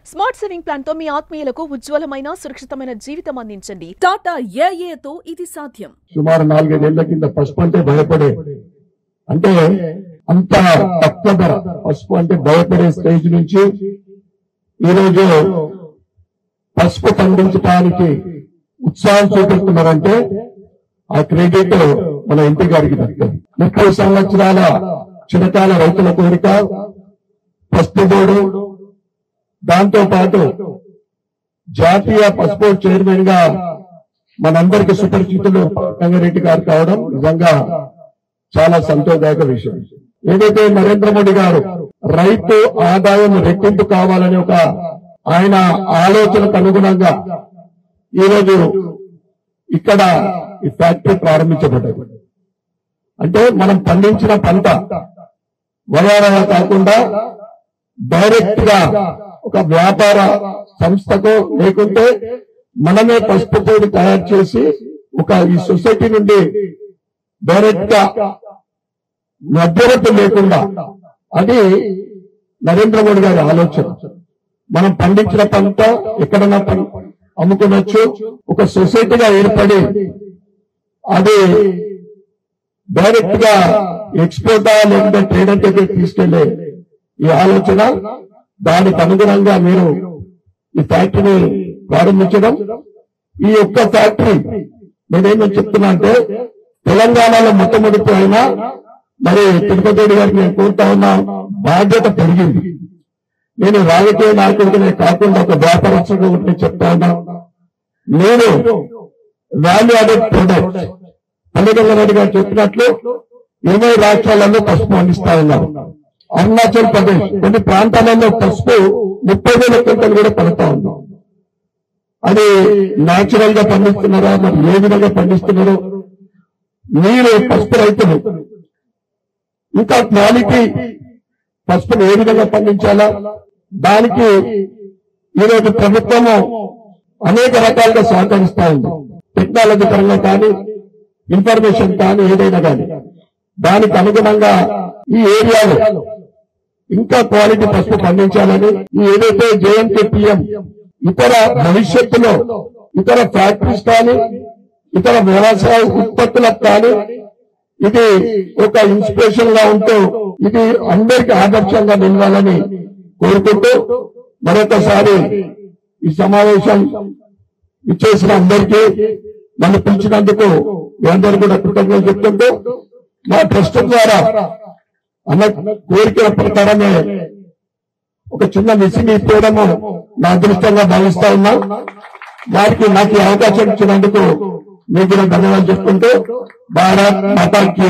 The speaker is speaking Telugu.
స్మార్ట్ సేవింగ్ ప్లాన్ తో మీ ఆత్మీయులకు ఉజ్వలమైన సురక్షితమైన జీవితం అందించండి. టాటా ఏఏతో ఇది సాధ్యం. సుమారు 4 ఏళ్ల కింద పసుపు అంటే భయపడే అంటే అంత తక్కువ ధర పసుపు అంటే భయపడే స్టేజ్ నుంచి ఈరోజు పసుపు పండించడానికి ఉత్సాహం చూపిస్తున్నారంటే ఆ క్రెడిట్ మన ఎంపీ గారికి దక్కుతుంది. 30 సంవత్సరాల చిరకాల రైతుల కోరిక పసుపు బోర్డు, దాంతో పాటు జాతీయ పసుపు చైర్మన్ గా మనందరికి సుపరిచితులు రంగారెడ్డి గారు కావడం నిజంగా చాలా సంతోషదాయక విషయం. ఏదైతే నరేంద్ర మోడీ గారు రైతు ఆదాయం రెట్టింపు కావాలని ఒక ఆయన ఆలోచనకు అనుగుణంగా ఈరోజు ఇక్కడ ఈ ఫ్యాక్టరీ ప్రారంభించబడ్డది. అంటే మనం పండించిన పంట వయారా కాకుండా డైరెక్ట్ గా ఒక వ్యాపార సంస్థకు లేకుంటే మనమే పసుపు పొడి తయారు చేసి ఒక ఈ సొసైటీ నుండి డైరెక్ట్ గా మధ్యవర్తి లేకుండా, అది నరేంద్ర మోడీ గారి ఆలోచన. మనం పండించిన పంట ఎక్కడన్నా అమ్ముకోవచ్చు, ఒక సొసైటీగా ఏర్పడి అది డైరెక్ట్ గా ఎక్స్పోర్టా లేకుంటే ట్రేడర్ దగ్గరికి తీసుకెళ్లే ఈ ఆలోచన, దానికి అనుగుణంగా మీరు ఈ ఫ్యాక్టరీని ప్రారంభించడం. ఈ యొక్క ఫ్యాక్టరీ నేనేమో చెప్తున్నా అంటే తెలంగాణలో మొట్టమొదటి అయినా మరి తిరుపతి రెడ్డి గారికి నేను కోరుతా ఉన్నా, బాధ్యత పెరిగింది. నేను రాజకీయ నాయకుడికి కాకుండా ఒక వ్యాపారస్తుడు నేను చెప్తా ఉన్నా, నేను వాల్యూ యాడెడ్ ప్రొడక్ట్స్ రెడ్డి గారు చెప్పినట్లు 20 రాష్ట్రాలలో పసుపు పండిస్తా ఉన్నారు. అరుణాచల్ ప్రదేశ్ కొన్ని ప్రాంతాలలో పసుపు 30,000 క్వింటాలు కూడా పడుతా ఉంది. అది న్యాచురల్ గా పండిస్తున్నారా, మరి ఏ విధంగా పండిస్తున్నారో మీరు పసుపు రైతులు ఇంకా క్వాలిటీ పసుపును ఏ విధంగా పండించాలా, దానికి ఈరోజు ప్రభుత్వము అనేక రకాలుగా సహకరిస్తా ఉంది. టెక్నాలజీ పరంగా కానీ, ఇన్ఫర్మేషన్ కానీ, ఏదైనా కానీ దానికి అనుగుణంగా ఈ ఏరియాలో ఇంకా క్వాలిటీ పసుపు పండించాలని ఈ ఏదైతే JNKPM ఇతర భవిష్యత్తులో ఇతర ఫ్యాక్టరీస్ కానీ ఇతర వ్యవసాయ ఉత్పత్తులకు కానీ ఇది ఒక ఇన్స్పిరేషన్ గా ఉంటూ ఇది అందరికీ ఆదర్శంగా నిలవాలని కోరుకుంటూ మరొకసారి ఈ సమావేశం ఇచ్చేసిన అందరికీ నన్ను పిలిచినందుకు మీ అందరూ కూడా కృతజ్ఞతలు చెప్తుంటూ మా ట్రస్ట్ ద్వారా అన్న కోరికల ప్రకారమే ఒక చిన్న మిషన్ ఇవ్వడము నా అదృష్టంగా భావిస్తా ఉన్నా. వారికి నాకు ఈ అవకాశం ఇచ్చినందుకు మీకు ధన్యవాదాలు చెప్పుకుంటూ భారత్ మాతాకి